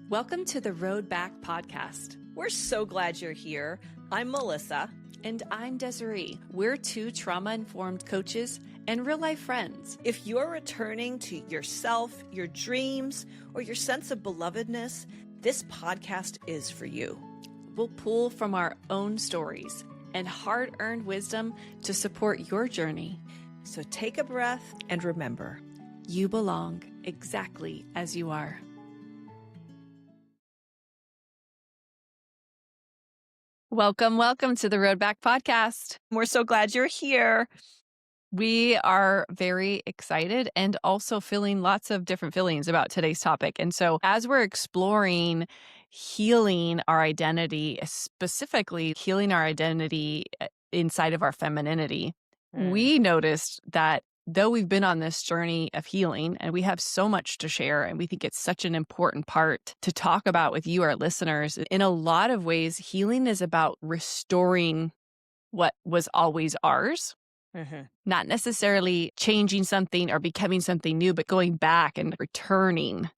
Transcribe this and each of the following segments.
Welcome to the Road Back podcast. We're so glad you're here. I'm Melissa. And I'm Desiree. We're two trauma-informed coaches and real-life friends. If you're returning to yourself, your dreams, or your sense of belovedness, this podcast is for you. We'll pull from our own stories and hard-earned wisdom to support your journey. So take a breath and remember, you belong exactly as you are. Welcome to the Road Back podcast. We're so glad you're here. We are very excited and also feeling lots of different feelings about today's topic. And so as we're exploring healing our identity, specifically healing our identity inside of our femininity, we noticed that though we've been on this journey of healing and we have so much to share, and we think it's such an important part to talk about with you, our listeners, in a lot of ways, healing is about restoring what was always ours. Not necessarily changing something or becoming something new, but going back and returning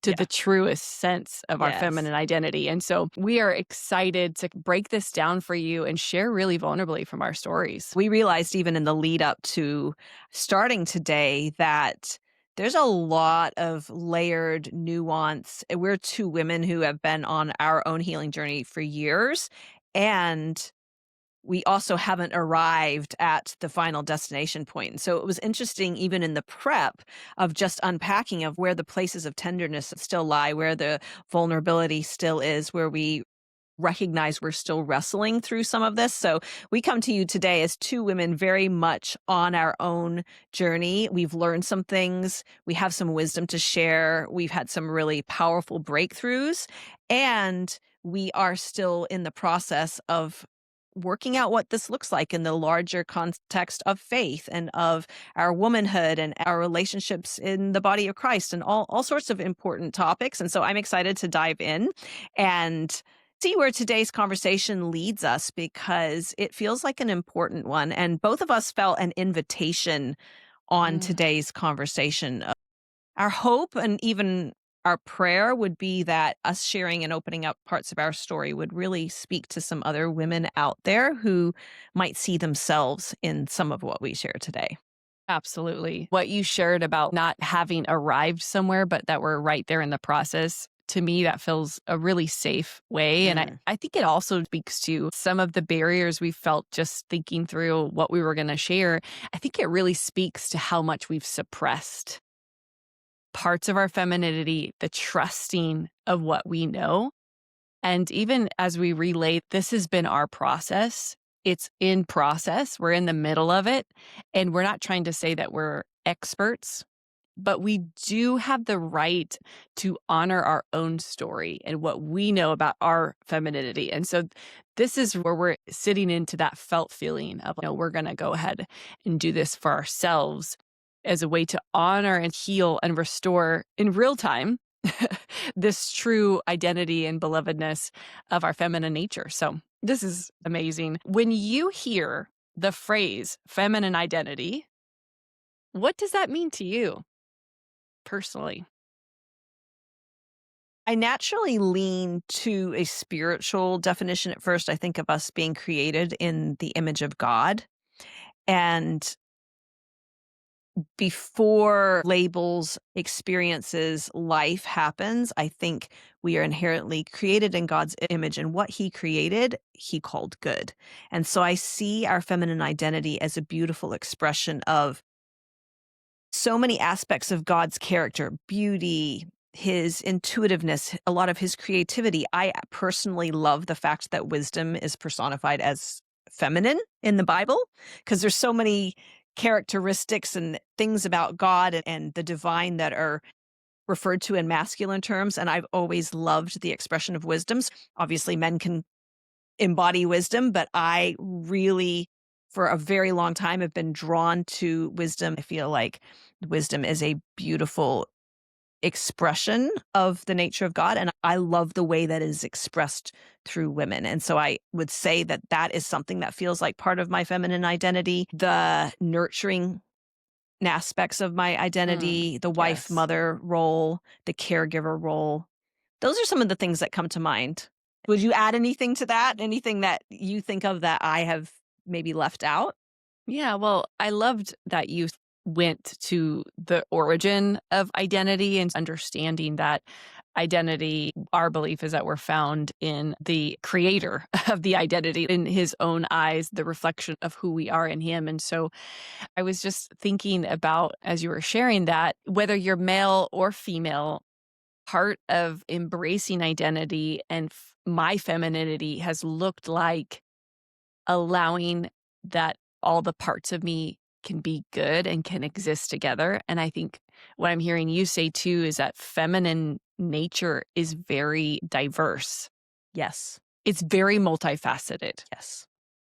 to the truest sense of our feminine identity. And so we are excited to break this down for you and share really vulnerably from our stories. We realized even in the lead up to starting today that there's a lot of layered nuance. We're two women who have been on our own healing journey for years, and we also haven't arrived at the final destination point. And so it was interesting, even in the prep of just unpacking of where the places of tenderness still lie, where the vulnerability still is, where we recognize we're still wrestling through some of this. So we come to you today as two women very much on our own journey. We've learned some things. We have some wisdom to share. We've had some really powerful breakthroughs, and we are still in the process of working out what this looks like in the larger context of faith and of our womanhood and our relationships in the body of Christ and all sorts of important topics. And so I'm excited to dive in and see where today's conversation leads us, because it feels like an important one. And both of us felt an invitation on today's conversation. Our hope and even our prayer would be that us sharing and opening up parts of our story would really speak to some other women out there who might see themselves in some of what we share today. Absolutely. What you shared about not having arrived somewhere, but that we're right there in the process, to me, that feels a really safe way. And I think it also speaks to some of the barriers we felt just thinking through what we were going to share. I think it really speaks to how much we've suppressed parts of our femininity, the trusting of what we know. And even as we relate, this has been our process. It's in process. We're in the middle of it. And we're not trying to say that we're experts, but we do have the right to honor our own story and what we know about our femininity. And so this is where we're sitting into that felt feeling of, we're going to go ahead and do this for ourselves as a way to honor and heal and restore in real time this true identity and belovedness of our feminine nature. So this is amazing. When you hear the phrase feminine identity, what does that mean to you personally? I naturally lean to a spiritual definition at first. I think of us being created in the image of God. And before labels, experiences, life happens, I think we are inherently created in God's image, and what he created, he called good. And so I see our feminine identity as a beautiful expression of so many aspects of God's character, beauty, his intuitiveness, a lot of his creativity. I personally love the fact that wisdom is personified as feminine in the Bible, because there's so many characteristics and things about God and the divine that are referred to in masculine terms. And I've always loved the expression of wisdoms. Obviously, men can embody wisdom, but I really, for a very long time, have been drawn to wisdom. I feel like wisdom is a beautiful expression of the nature of God. And I love the way that it is expressed through women. And so I would say that that is something that feels like part of my feminine identity, the nurturing aspects of my identity, the wife, mother role, the caregiver role. Those are some of the things that come to mind. Would you add anything to that? Anything that you think of that I have maybe left out? Yeah, well, I loved that you went to the origin of identity and understanding that identity, our belief is that we're found in the creator of the identity, in his own eyes, the reflection of who we are in him. And so I was just thinking about, as you were sharing that, whether you're male or female, part of embracing identity and my femininity has looked like allowing that all the parts of me can be good and can exist together. And I think what I'm hearing you say too is that feminine nature is very diverse. Yes. It's very multifaceted. Yes.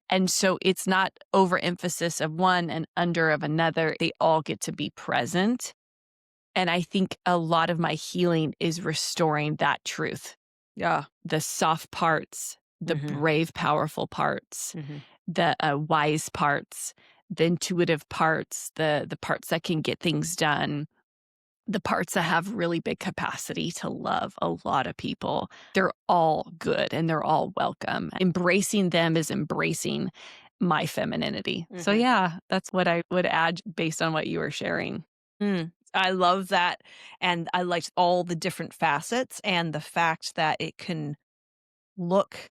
And so it's not overemphasis of one and under of another. They all get to be present. And I think a lot of my healing is restoring that truth. Yeah. The soft parts, the Mhm. brave, powerful parts, Mhm. the wise parts, the intuitive parts, the parts that can get things done, the parts that have really big capacity to love a lot of people. They're all good and they're all welcome. Embracing them is embracing my femininity. So Mhm. yeah, that's what I would add based on what you were sharing. I love that, and I liked all the different facets and the fact that it can look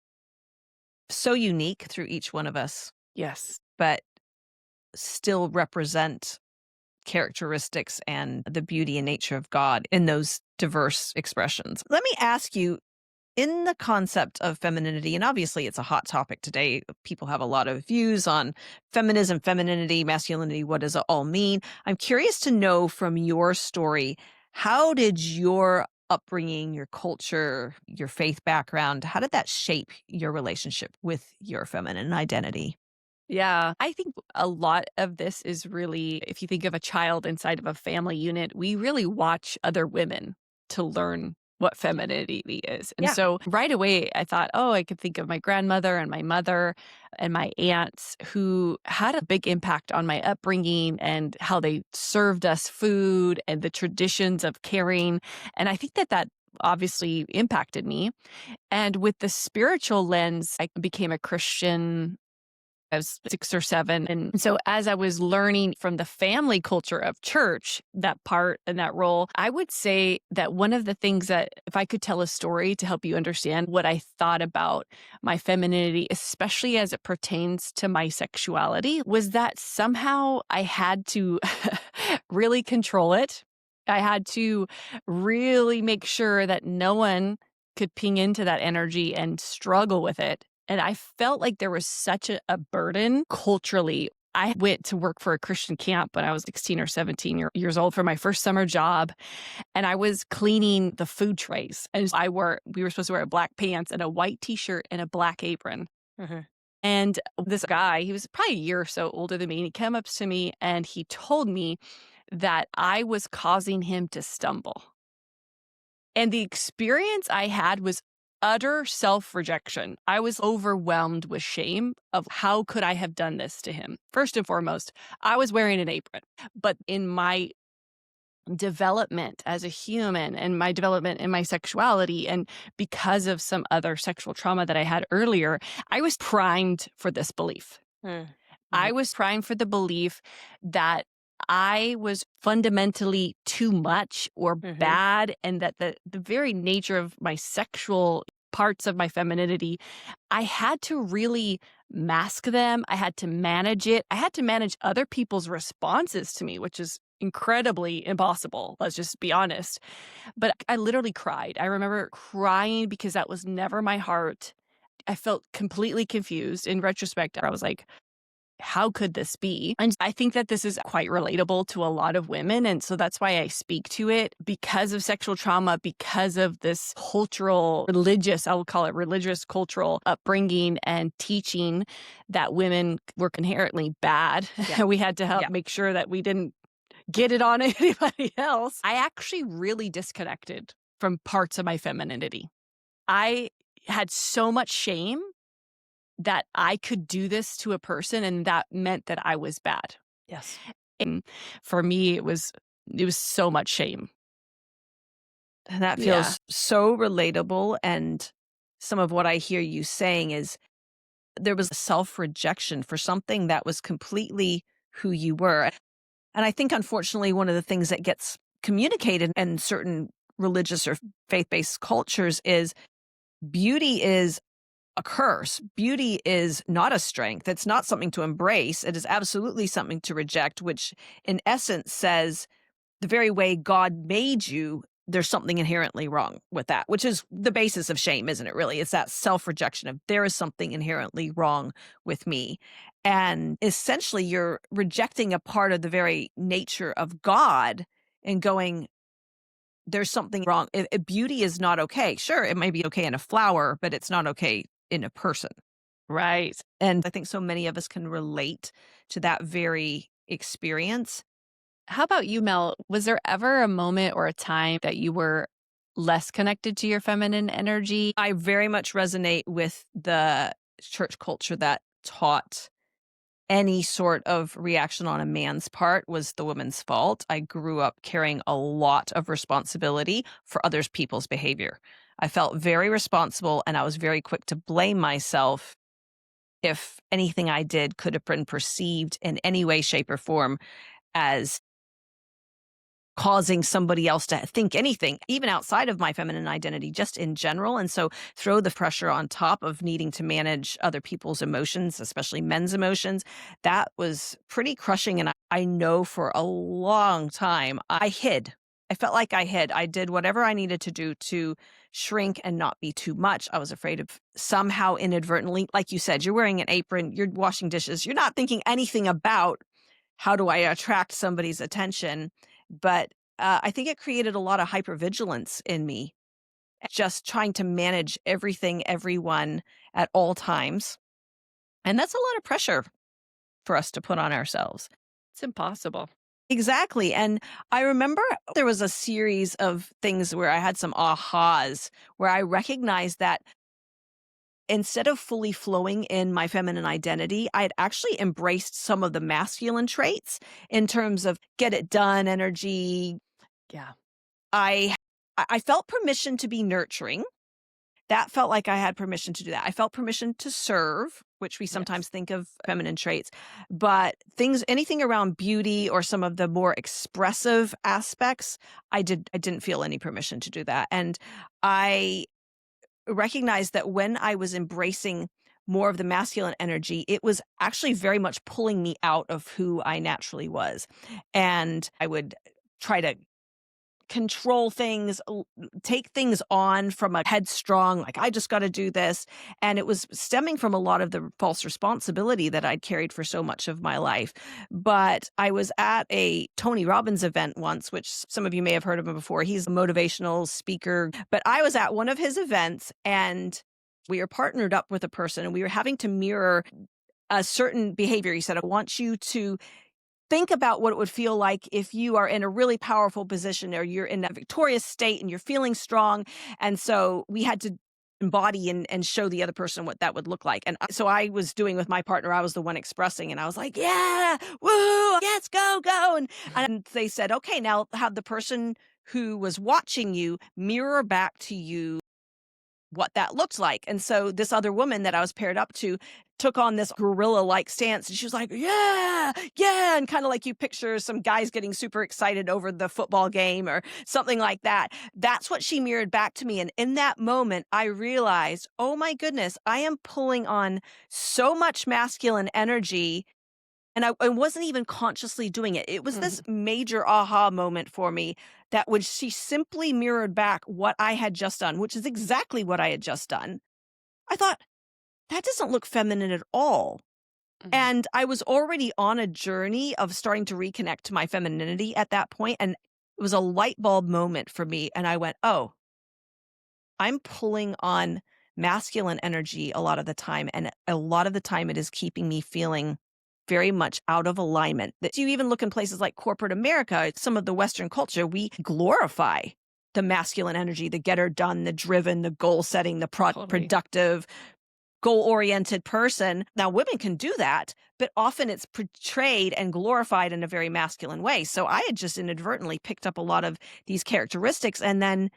so unique through each one of us, Yes. but still represent characteristics and the beauty and nature of God in those diverse expressions. Let me ask you, in the concept of femininity, and obviously it's a hot topic today, people have a lot of views on feminism, femininity, masculinity. What does it all mean? I'm curious to know from your story, how did your upbringing, your culture, your faith background, how did that shape your relationship with your feminine identity? Yeah, I think a lot of this is really, if you think of a child inside of a family unit, we really watch other women to learn what femininity is. And Yeah. so right away, I thought, oh, I could think of my grandmother and my mother and my aunts who had a big impact on my upbringing and how they served us food and the traditions of caring. And I think that that obviously impacted me. And with the spiritual lens, I became a Christian. I was 6 or 7, and so as I was learning from the family culture of church, that part and that role, I would say that one of the things that if I could tell a story to help you understand what I thought about my femininity, especially as it pertains to my sexuality, was that somehow I had to really control it. I had to really make sure that no one could ping into that energy and struggle with it. And I felt like there was such a burden culturally. I went to work for a Christian camp when I was 16 or 17 years old for my first summer job. And I was cleaning the food trays. And we were supposed to wear black pants and a white t shirt and a black apron. Mhm. And this guy, he was probably a year or so older than me, and he came up to me and he told me that I was causing him to stumble. And the experience I had was utter self-rejection. I was overwhelmed with shame of how could I have done this to him? First and foremost, I was wearing an apron, but in my development as a human and my development in my sexuality and because of some other sexual trauma that I had earlier, I was primed for this belief. Mm. I Mhm. was primed for the belief that I was fundamentally too much or Mhm. bad, and that the very nature of my sexual parts of my femininity, I had to really mask them. I had to manage it. I had to manage other people's responses to me, which is incredibly impossible. Let's just be honest. But I literally cried. I remember crying because that was never my heart. I felt completely confused. In retrospect, I was like, how could this be? And I think that this is quite relatable to a lot of women. And so that's why I speak to it because of sexual trauma, because of this cultural, religious, I would call it religious, cultural upbringing and teaching that women were inherently bad. Yeah. We had to help Yeah. make sure that we didn't get it on anybody else. I actually really disconnected from parts of my femininity. I had so much shame that I could do this to a person, and that meant that I was bad. Yes. And for me, it was so much shame. And that Yeah. feels so relatable. And some of what I hear you saying is there was self rejection for something that was completely who you were. And I think, unfortunately, one of the things that gets communicated in certain religious or faith based cultures is beauty is a curse. Beauty is not a strength. It's not something to embrace. It is absolutely something to reject, which in essence says the very way God made you, there's something inherently wrong with that, which is the basis of shame, isn't it? Really, it's that self rejection of there is something inherently wrong with me. And essentially, you're rejecting a part of the very nature of God and going, there's something wrong. Beauty is not okay. Sure, it may be okay in a flower, but it's not okay in a person. Right. And I think so many of us can relate to that very experience. How about you, Mel? Was there ever a moment or a time that you were less connected to your feminine energy? I very much resonate with the church culture that taught any sort of reaction on a man's part was the woman's fault. I grew up carrying a lot of responsibility for others people's behavior. I felt very responsible and I was very quick to blame myself if anything I did could have been perceived in any way, shape, or form as causing somebody else to think anything, even outside of my feminine identity, just in general. And so throw the pressure on top of needing to manage other people's emotions, especially men's emotions. That was pretty crushing. And I know for a long time, I hid. I felt like I hid. I did whatever I needed to do to shrink and not be too much. I was afraid of somehow inadvertently, like you said, you're wearing an apron, you're washing dishes, you're not thinking anything about how do I attract somebody's attention? But I think it created a lot of hypervigilance in me, just trying to manage everything, everyone at all times. And that's a lot of pressure for us to put on ourselves. It's impossible. Exactly. And I remember there was a series of things where I had some ahas where I recognized that instead of fully flowing in my feminine identity, I had actually embraced some of the masculine traits in terms of get it done energy. Yeah. I I felt permission to be nurturing. That felt like I had permission to do that. I felt permission to serve, which we Yes. sometimes think of feminine traits, but anything around beauty or some of the more expressive aspects, I didn't feel any permission to do that. And I recognized that when I was embracing more of the masculine energy, it was actually very much pulling me out of who I naturally was. And I would try to control things, take things on from a headstrong, like, I just got to do this. And it was stemming from a lot of the false responsibility that I'd carried for so much of my life. But I was at a Tony Robbins event once, which some of you may have heard of him before. He's a motivational speaker. But I was at one of his events and we were partnered up with a person and we were having to mirror a certain behavior. He said, I want you to think about what it would feel like if you are in a really powerful position or you're in a victorious state and you're feeling strong. And so we had to embody and show the other person what that would look like. And so I was doing with my partner, I was the one expressing and I was like, yeah, woo, yes, go, go. And they said, okay, now have the person who was watching you mirror back to you what that looked like. And so this other woman that I was paired up to took on this gorilla-like stance and she was like, yeah, yeah. And kind of like you picture some guys getting super excited over the football game or something like that. That's what she mirrored back to me. And in that moment, I realized, oh my goodness, I am pulling on so much masculine energy and I wasn't even consciously doing it. It was this Mhm. major aha moment for me that when she simply mirrored back what I had just done, which is exactly what I had just done. I thought, that doesn't look feminine at all. Mhm. And I was already on a journey of starting to reconnect to my femininity at that point, and it was a light bulb moment for me. And I went, oh, I'm pulling on masculine energy a lot of the time. And a lot of the time, it is keeping me feeling very much out of alignment. That you even look in places like corporate America, some of the Western culture, we glorify the masculine energy, the getter done, the driven, the goal setting, the Totally. productive, goal oriented person. Now, women can do that, but often it's portrayed and glorified in a very masculine way. So I had just inadvertently picked up a lot of these characteristics. And then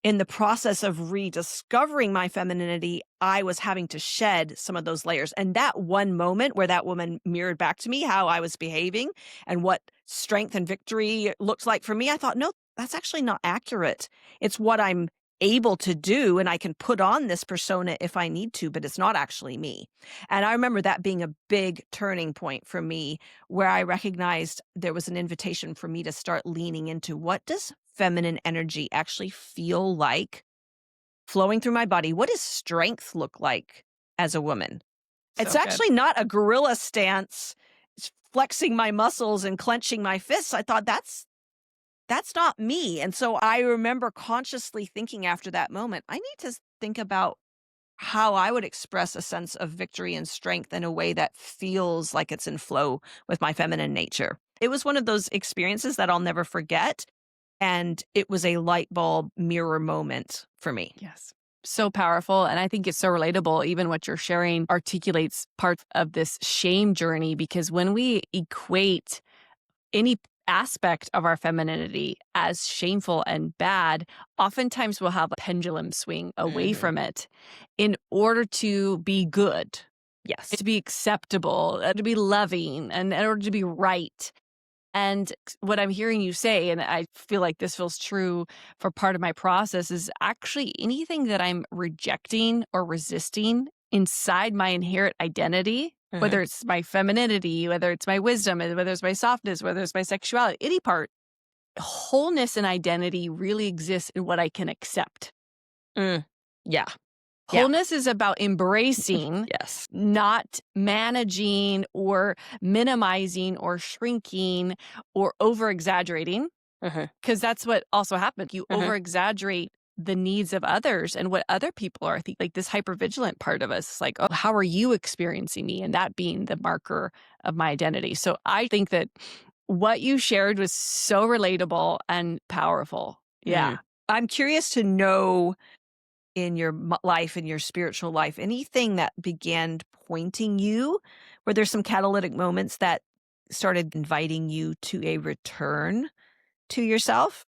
in the process of rediscovering my femininity, I was having to shed some of those layers. And that one moment where that woman mirrored back to me how I was behaving and what strength and victory looked like for me, I thought, no, that's actually not accurate. It's what I'm able to do. And I can put on this persona if I need to, but it's not actually me. And I remember that being a big turning point for me where I recognized there was an invitation for me to start leaning into what does feminine energy actually feel like flowing through my body? What does strength look like as a woman? It's So good. actually not a gorilla stance, flexing my muscles and clenching my fists. I thought that's not me. And so I remember consciously thinking after that moment, I need to think about how I would express a sense of victory and strength in a way that feels like it's in flow with my feminine nature. It was one of those experiences that I'll never forget. And it was a light bulb mirror moment for me. Yes. So powerful. And I think it's so relatable. Even what you're sharing articulates part of this shame journey, because when we equate any aspect of our femininity as shameful and bad, oftentimes we'll have a pendulum swing away Mhm. from it in order to be good, Yes. to be acceptable, to be loving, and in order to be right. And what I'm hearing you say, and I feel like this feels true for part of my process, is actually anything that I'm rejecting or resisting inside my inherent identity, Mhm. whether it's my femininity, whether it's my wisdom, and whether it's my softness, whether it's my sexuality, any part, wholeness and identity really exists in what I can accept. Mm. Yeah. Yeah. Wholeness is about embracing, Yes. not managing or minimizing or shrinking or over exaggerating, Mhm. because that's what also happens. You Mhm. over exaggerate the needs of others and what other people are like this hypervigilant part of us, like, oh, how are you experiencing me? And that being the marker of my identity. So I think that what you shared was so relatable and powerful. Yeah. Mm. I'm curious to know in your life, in your spiritual life, anything that began pointing you, were there some catalytic moments that started inviting you to a return to yourself?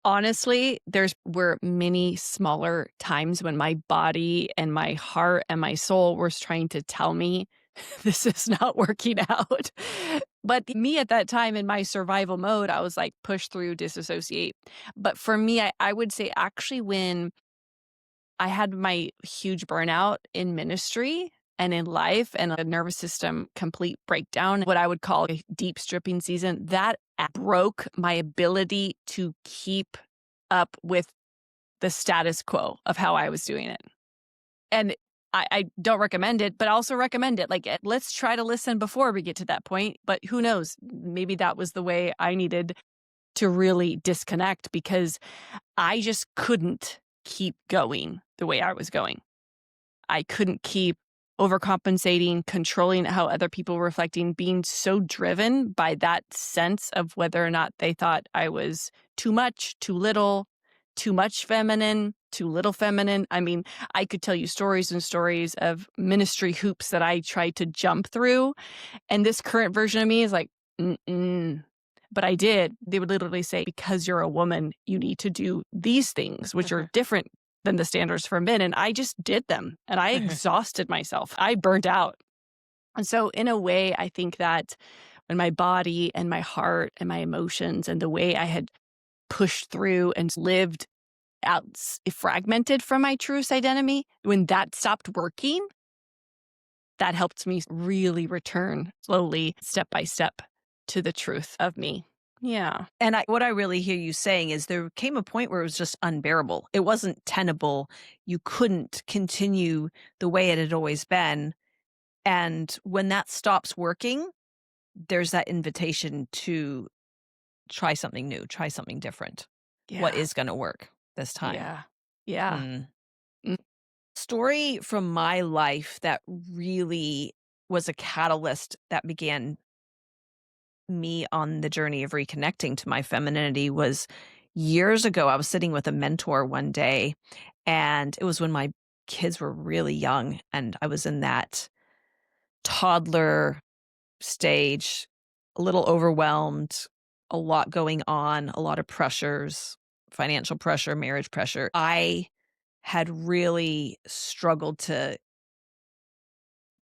Honestly, there's were many smaller times when my body and my heart and my soul was trying to tell me this is not working out. But me at that time in my survival mode, I was like, push through, disassociate. But for me, I would say actually when I had my huge burnout in ministry and in life and a nervous system complete breakdown, what I would call a deep stripping season, that broke my ability to keep up with the status quo of how I was doing it. And I don't recommend it, but I also recommend it. Like, let's try to listen before we get to that point. But who knows? Maybe that was the way I needed to really disconnect because I just couldn't keep going the way I was going. I couldn't keep overcompensating, controlling how other people were reflecting, being so driven by that sense of whether or not they thought I was too much, too little, too much feminine, too little feminine. I mean, I could tell you stories and stories of ministry hoops that I tried to jump through. And this current version of me is like, mm-mm. But I did. They would literally say, because you're a woman, you need to do these things, which are Mhm. different than the standards for men. And I just did them and I Mhm. exhausted myself. I burnt out. And so, in a way, I think that when my body and my heart and my emotions and the way I had pushed through and lived out fragmented from my truest identity, when that stopped working, that helped me really return slowly, step by step, to the truth of me. Yeah. And what I really hear you saying is there came a point where it was just unbearable. It wasn't tenable. You couldn't continue the way it had always been. And when that stops working, there's that invitation to try something new, try something different. What Yeah. is going to work this time? Yeah. Yeah. Hmm. Mm. Story from my life that really was a catalyst that began me on the journey of reconnecting to my femininity was years ago. I was sitting with a mentor one day, and it was when my kids were really young, and I was in that toddler stage, a little overwhelmed, a lot going on, a lot of pressures. financial pressure, marriage pressure, I had really struggled to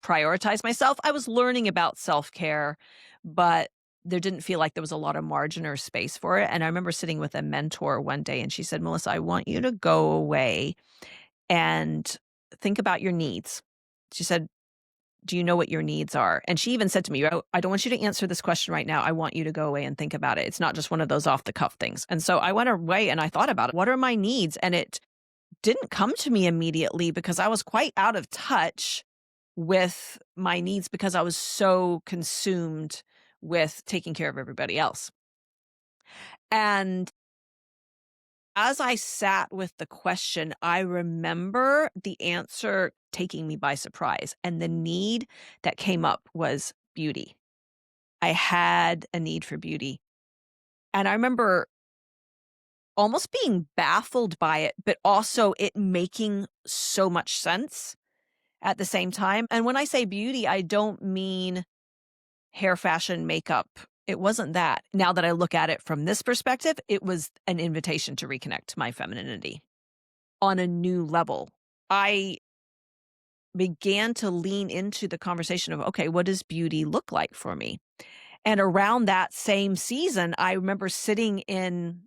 prioritize myself. I was learning about self-care, but there didn't feel like there was a lot of margin or space for it. And I remember sitting with a mentor one day and she said, "Melissa, I want you to go away and think about your needs." She said, "Do you know what your needs are?" And she even said to me, I don't want you to answer this question right now. I want you to go away and think about it. It's not just one of those off the cuff things." And so I went away and I thought about it. What are my needs? And it didn't come to me immediately because I was quite out of touch with my needs because I was so consumed with taking care of everybody else. And as I sat with the question, I remember the answer taking me by surprise. And the need that came up was beauty. I had a need for beauty. And I remember almost being baffled by it, but also it making so much sense at the same time. And when I say beauty, I don't mean hair, fashion, makeup. It wasn't that. Now that I look at it from this perspective, it was an invitation to reconnect to my femininity on a new level. I began to lean into the conversation of, okay, what does beauty look like for me? And around that same season, I remember sitting in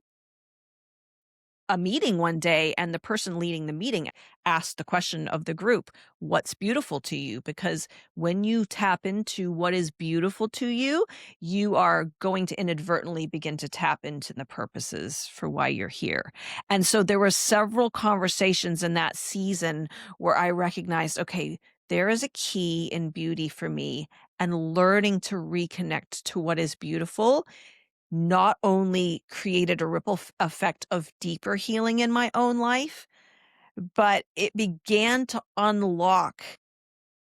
a meeting one day and the person leading the meeting asked the question of the group, "What's beautiful to you?" Because when you tap into what is beautiful to you, you are going to inadvertently begin to tap into the purposes for why you're here. And so there were several conversations in that season where I recognized, okay, there is a key in beauty for me, and learning to reconnect to what is beautiful not only created a ripple effect of deeper healing in my own life, but it began to unlock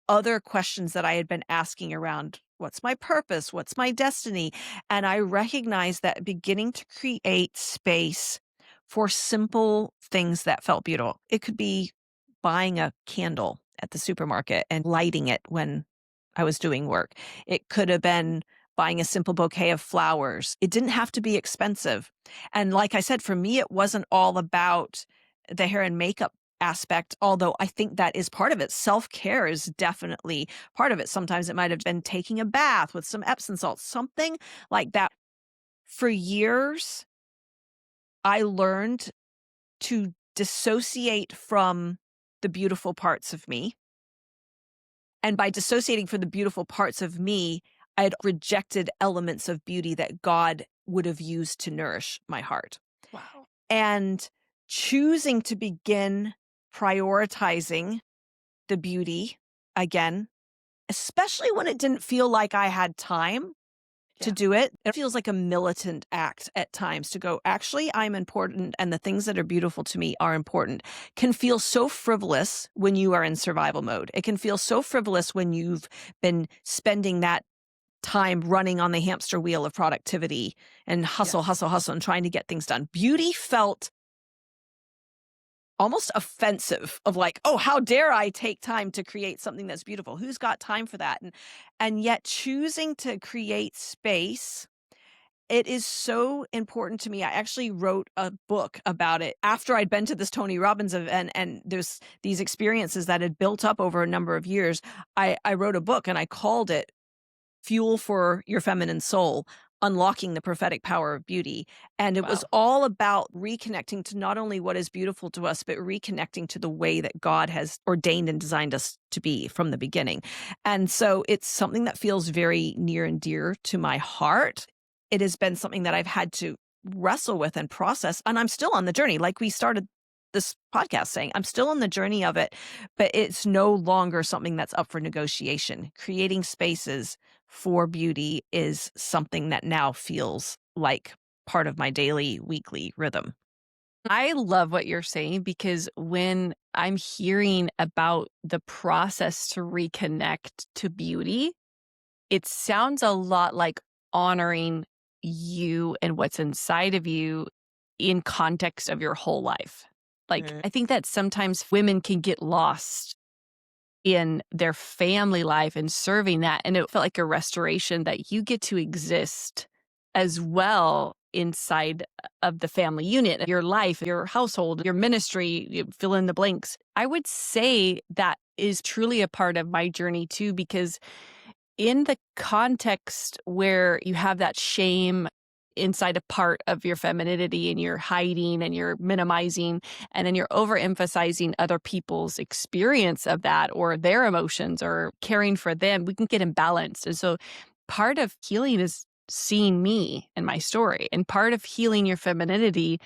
other questions that I had been asking around what's my purpose? What's my destiny? And I recognized that beginning to create space for simple things that felt beautiful. It could be buying a candle at the supermarket and lighting it when I was doing work. It could have been buying a simple bouquet of flowers. It didn't have to be expensive. And like I said, for me, it wasn't all about the hair and makeup aspect, although I think that is part of it. Self-care is definitely part of it. Sometimes it might have been taking a bath with some Epsom salts, something like that. For years, I learned to dissociate from the beautiful parts of me. And by dissociating from the beautiful parts of me, I had rejected elements of beauty that God would have used to nourish my heart. Wow. And choosing to begin prioritizing the beauty again, especially when it didn't feel like I had time to Yeah. do it. It feels like a militant act at times to go, actually, I'm important and the things that are beautiful to me are important. Can feel so frivolous when you are in survival mode. It can feel so frivolous when you've been spending that time running on the hamster wheel of productivity and hustle, Yes. hustle, hustle, and trying to get things done. Beauty felt almost offensive of like, oh, how dare I take time to create something that's beautiful? Who's got time for that? And yet choosing to create space, it is so important to me. I actually wrote a book about it after I'd been to this Tony Robbins event and there's these experiences that had built up over a number of years. I wrote a book and I called it Fuel for Your Feminine Soul, Unlocking the Prophetic Power of Beauty. And it was Wow. all about reconnecting to not only what is beautiful to us, but reconnecting to the way that God has ordained and designed us to be from the beginning. And so it's something that feels very near and dear to my heart. It has been something that I've had to wrestle with and process. And I'm still on the journey. Like we started this podcast saying, I'm still on the journey of it, but it's no longer something that's up for negotiation. Creating spaces for beauty is something that now feels like part of my daily, weekly rhythm. I love what you're saying because when I'm hearing about the process to reconnect to beauty, it sounds a lot like honoring you and what's inside of you in context of your whole life. Like, Mm. I think that sometimes women can get lost in their family life and serving that. And it felt like a restoration that you get to exist as well inside of the family unit, your life, your household, your ministry, fill in the blanks. I would say that is truly a part of my journey too, because in the context where you have that shame inside a part of your femininity and you're hiding and you're minimizing and then you're overemphasizing other people's experience of that or their emotions or caring for them, we can get imbalanced. And so part of healing is seeing me and my story. And part of healing your femininity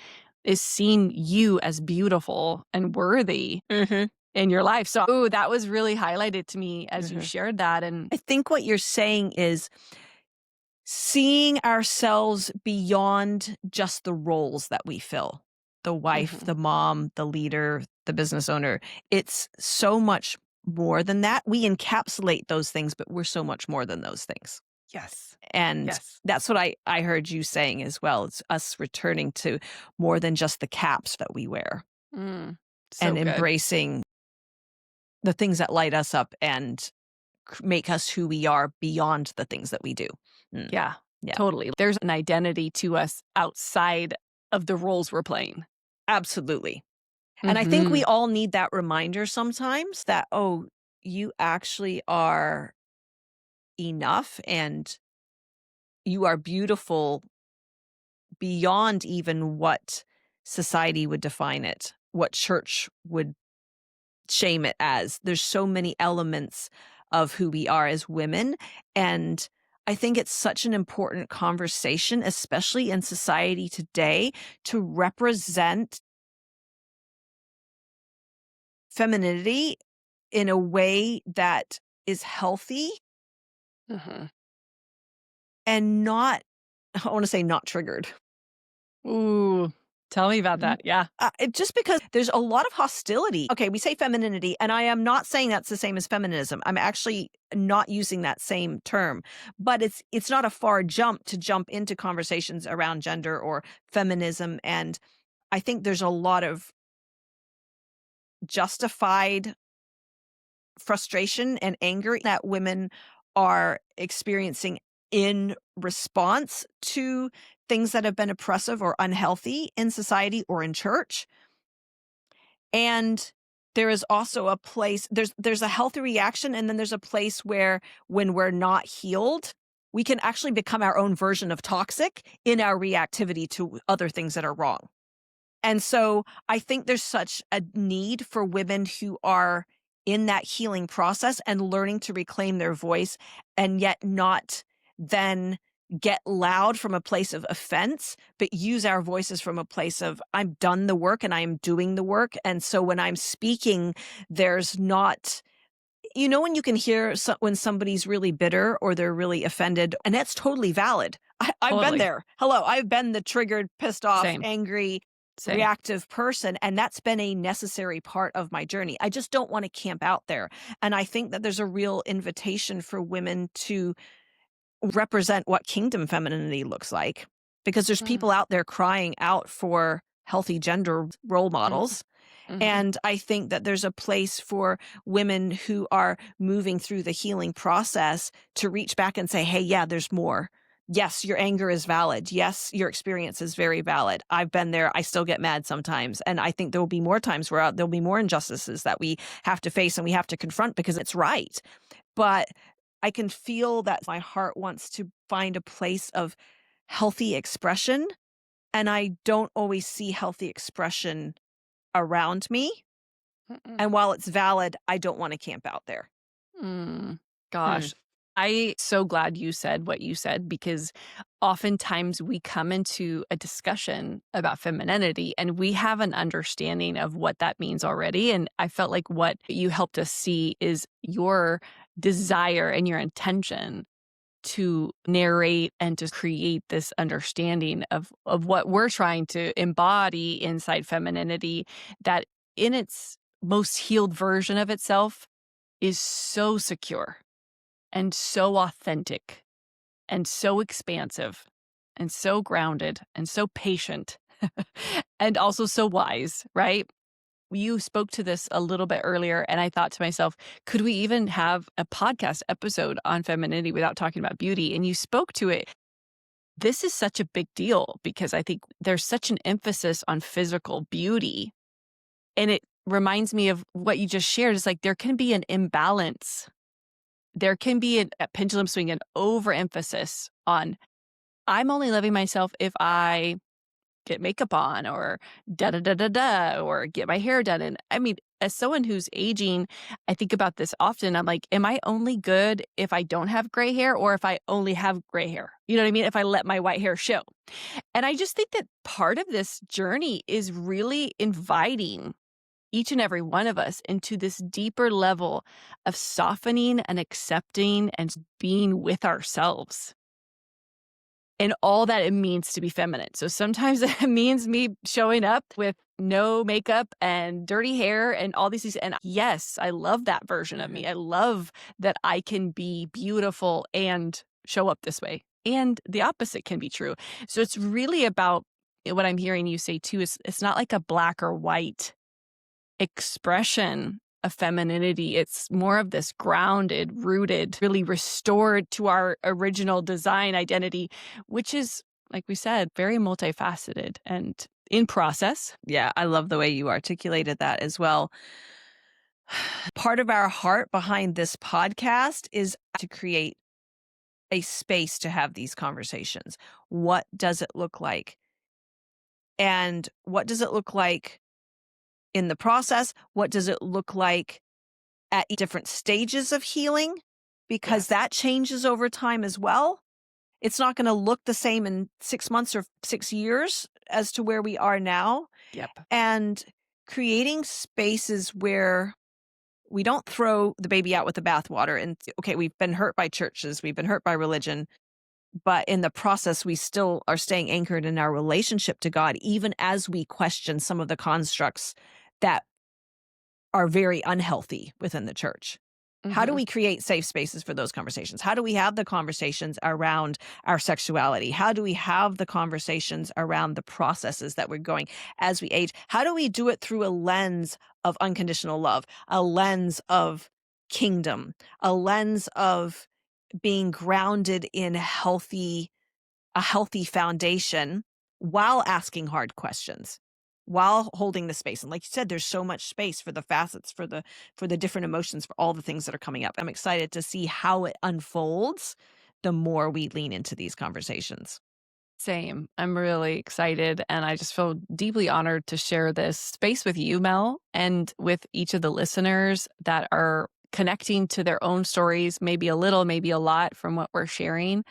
is seeing you as beautiful and worthy Mhm. in your life. So, ooh, that was really highlighted to me as you Mhm. shared that. And I think what you're saying is seeing ourselves beyond just the roles that we fill. The wife, Mhm. the mom, the leader, the business owner. It's so much more than that. We encapsulate those things, but we're so much more than those things. Yes. And Yes. that's what I heard you saying as well. It's us returning to more than just the caps that we wear Mm, so and good. embracing the things that light us up and make us who we are beyond the things that we do. Mm, Yeah, yeah, totally. There's an identity to us outside of the roles we're playing. absolutely. And I think we Mhm. all need that reminder sometimes that, oh, you actually are enough and you are beautiful beyond even what society would define it, what church would shame it as. There's so many elements of who we are as women. And I think it's such an important conversation, especially in society today, to represent femininity in a way that is healthy Mhm. and not, I want to say not triggered. Ooh, tell me about Mhm. that. Yeah. Just because there's a lot of hostility. Okay, we say femininity, and I am not saying that's the same as feminism. I'm actually not using that same term, but it's not a far jump to jump into conversations around gender or feminism. And I think there's a lot of justified frustration and anger that women are experiencing in response to things that have been oppressive or unhealthy in society or in church. And there is also a place there's a healthy reaction, and then there's a place where when we're not healed, we can actually become our own version of toxic in our reactivity to other things that are wrong. And so I think there's such a need for women who are in that healing process and learning to reclaim their voice and yet not then get loud from a place of offense, but use our voices from a place of I've done the work and I am doing the work. And so when I'm speaking, there's not, when you can hear when somebody's really bitter or they're really offended, and that's totally valid. I've been Totally. there. Hello, I've been the triggered, pissed off, Same. angry, Same. reactive person, and that's been a necessary part of my journey. I just don't want to camp out there. And I think that there's a real invitation for women to represent what kingdom femininity looks like because there's Mm, people out there crying out for healthy gender role mhm, models. mhm, And I think that there's a place for women who are moving through the healing process to reach back and say, hey, yeah, there's more. Yes, your anger is valid. Yes, your experience is very valid. I've been there. I still get mad sometimes. And I think there will be more times where there'll be more injustices that we have to face and we have to confront because it's right. But I can feel that my heart wants to find a place of healthy expression. And I don't always see healthy expression around me. mm-mm. And while it's valid, I don't wanna camp out there. Mm, Hmm. gosh, I so glad you said what you said because oftentimes we come into a discussion about femininity and we have an understanding of what that means already. And I felt like what you helped us see is your desire and your intention to narrate and to create this understanding of what we're trying to embody inside femininity that in its most healed version of itself is so secure and so authentic and so expansive and so grounded and so patient and also so wise, right? You spoke to this a little bit earlier, and I thought to myself, could we even have a podcast episode on femininity without talking about beauty? And you spoke to it this is such a big deal because I think there's such an emphasis on physical beauty. And it reminds me of what you just shared. Is like there can be an imbalance. There can be a pendulum swing, an overemphasis on I'm only loving myself if I get makeup on or da da da da da or get my hair done. And I mean, as someone who's aging, I think about this often. I'm like, am I only good if I don't have gray hair or if I only have gray hair? You know what I mean? If I let my white hair show. And I just think that part of this journey is really inviting each and every one of us into this deeper level of softening and accepting and being with ourselves and all that it means to be feminine. So sometimes it means me showing up with no makeup and dirty hair and all these things. And yes, I love that version of me. I love that I can be beautiful and show up this way. And the opposite can be true. So it's really about what I'm hearing you say too is it's not like a black or white expression of femininity. It's more of this grounded, rooted, really restored to our original design identity, which is, like we said, very multifaceted and in process. Yeah, I love the way you articulated that as well. Part of our heart behind this podcast is to create a space to have these conversations. What does it look like? And what does it look like in the process? What does it look like at different stages of healing? Because that changes over time as well. It's not going to look the same in 6 months or 6 years as to where we are now. Yep. And creating spaces where we don't throw the baby out with the bathwater and, okay, we've been hurt by churches, we've been hurt by religion, but in the process, we still are staying anchored in our relationship to God, even as we question some of the constructs that are very unhealthy within the church. How do we create safe spaces for those conversations? How do we have the conversations around our sexuality? How do we have the conversations around the processes that we're going as we age? How do we do it through a lens of unconditional love, a lens of kingdom, a lens of being grounded in a healthy foundation while asking hard questions, while holding the space? And like you said, there's so much space for the facets, for the different emotions, for all the things that are coming up. I'm excited to see how it unfolds the more we lean into these conversations. Same. I'm really excited. And I just feel deeply honored to share this space with you, Mel, and with each of the listeners that are connecting to their own stories, maybe a little, maybe a lot from what we're sharing.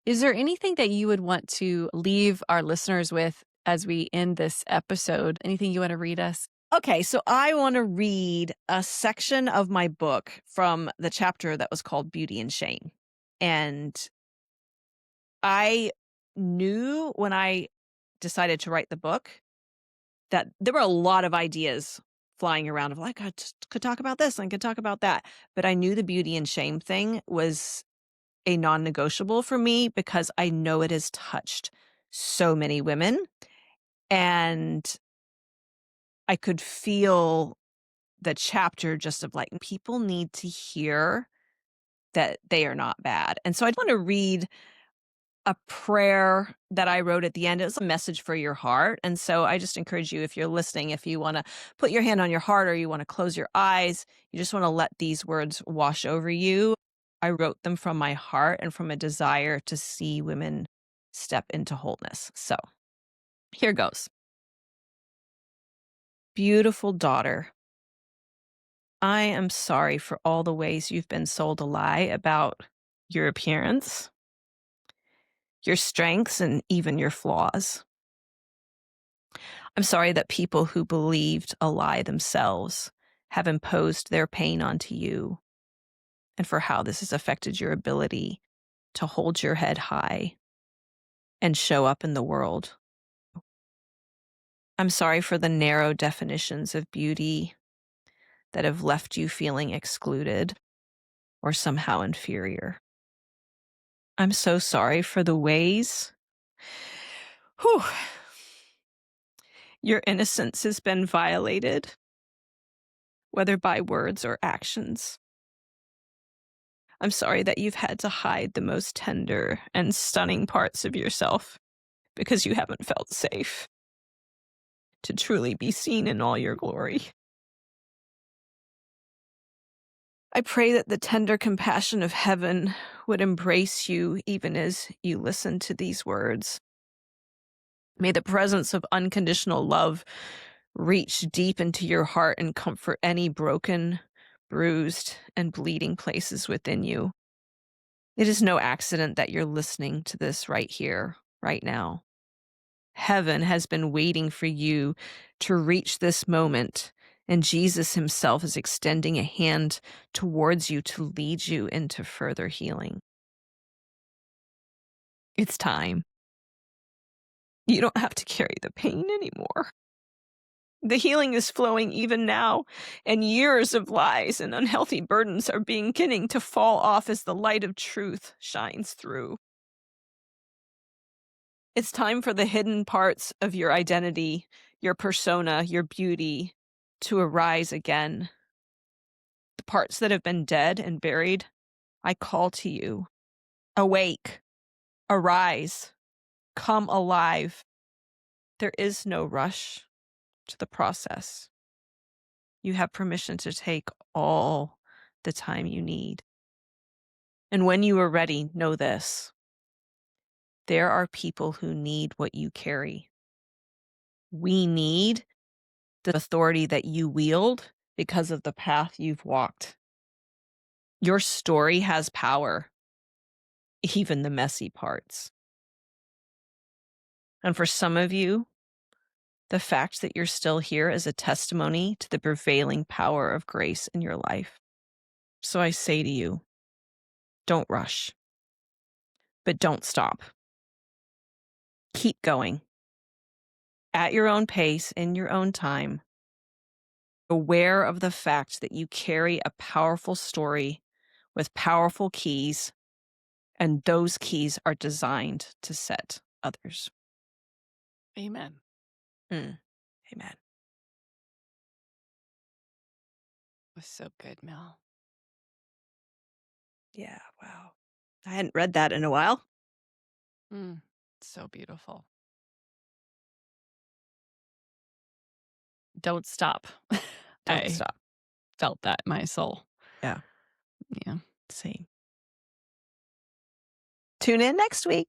Is there anything that you would want to leave our listeners with as we end this episode? Anything you want to read us? Okay, so I want to read a section of my book from the chapter that was called Beauty and Shame. And I knew when I decided to write the book that there were a lot of ideas flying around of like, I could talk about this and I could talk about that. But I knew the beauty and shame thing was a non-negotiable for me because I know it has touched so many women. And I could feel the chapter just of like, people need to hear that they are not bad. And so I want to read a prayer that I wrote at the end. It was a message for your heart. And so I just encourage you, if you're listening, if you want to put your hand on your heart or you want to close your eyes, you just want to let these words wash over you. I wrote them from my heart and from a desire to see women step into wholeness. So here goes. Beautiful daughter, I am sorry for all the ways you've been sold a lie about your appearance, your strengths, and even your flaws. I'm sorry that people who believed a lie themselves have imposed their pain onto you, and for how this has affected your ability to hold your head high and show up in the world. I'm sorry for the narrow definitions of beauty that have left you feeling excluded or somehow inferior. I'm so sorry for the ways whew, your innocence has been violated, whether by words or actions. I'm sorry that you've had to hide the most tender and stunning parts of yourself because you haven't felt safe to truly be seen in all your glory. I pray that the tender compassion of heaven would embrace you even as you listen to these words. May the presence of unconditional love reach deep into your heart and comfort any broken, bruised, and bleeding places within you. It is no accident that you're listening to this right here, right now. Heaven has been waiting for you to reach this moment, and Jesus himself is extending a hand towards you to lead you into further healing. It's time. You don't have to carry the pain anymore. The healing is flowing even now, and years of lies and unhealthy burdens are beginning to fall off as the light of truth shines through. It's time for the hidden parts of your identity, your persona, your beauty to arise again. The parts that have been dead and buried, I call to you. Awake, arise, come alive. There is no rush to the process. You have permission to take all the time you need. And when you are ready, know this. There are people who need what you carry. We need the authority that you wield because of the path you've walked. Your story has power, even the messy parts. And for some of you, the fact that you're still here is a testimony to the prevailing power of grace in your life. So I say to you, don't rush, but don't stop. Keep going at your own pace, in your own time, aware of the fact that you carry a powerful story with powerful keys, and those keys are designed to set others. Amen. Amen. It was so good, Mel. Yeah, wow. I hadn't read that in a while. So beautiful. Don't stop. Don't I stop. felt that in my soul. Yeah. Yeah. Same. Tune in next week.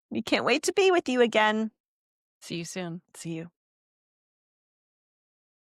We can't wait to be with you again. See you soon. See you.